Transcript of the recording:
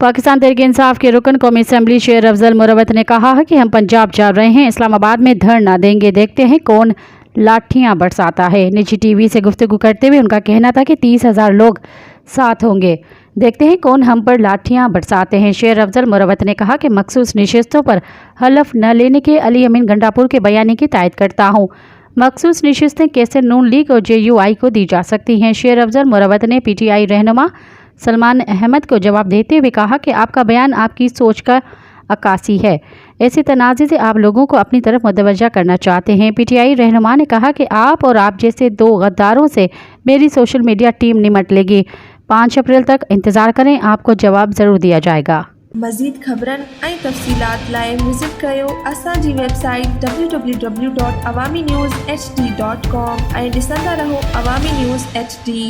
पाकिस्तान तहरीक इंसाफ के रुकन कौमी असम्बली शेर अफजल मुरवत ने कहा है कि हम पंजाब जा रहे हैं, इस्लामाबाद में धरना देंगे, देखते हैं कौन लाठियां बरसाता है। निजी टीवी से गुफ्तगू करते हुए उनका कहना था कि 30,000 लोग साथ होंगे, देखते हैं कौन हम पर लाठियां बरसाते हैं। शेर अफजल मुरवत ने कहा कि मखसूस नशिस्तों पर हलफ न लेने के अली अमीन गंडापुर के बयानी की तायद करता हूँ। मखसूस नशिस्तें कैसे नून लीग और JUI को दी जा सकती हैं। शेर अफजल मुरवत ने PTI रहनुमा सलमान अहमद को जवाब देते हुए कहा कि आपका बयान आपकी सोच का अक्कासी है, ऐसे तनाज़े से आप लोगों को अपनी तरफ मुतवज्जा करना चाहते हैं। PTI रहनुमा ने कहा कि आप और आप जैसे 2 गद्दारों से मेरी सोशल मीडिया टीम निमट लेगी। 5 अप्रैल तक इंतज़ार करें, आपको जवाब ज़रूर दिया जाएगा। मज़ीद ख़बरन ऐं तफ़सीलात लाइ विज़िट कयो असांजी वेबसाइट www.awamiNewsHD.com ऐं ॾिसंदा रहो अवामी न्यूज़ HD।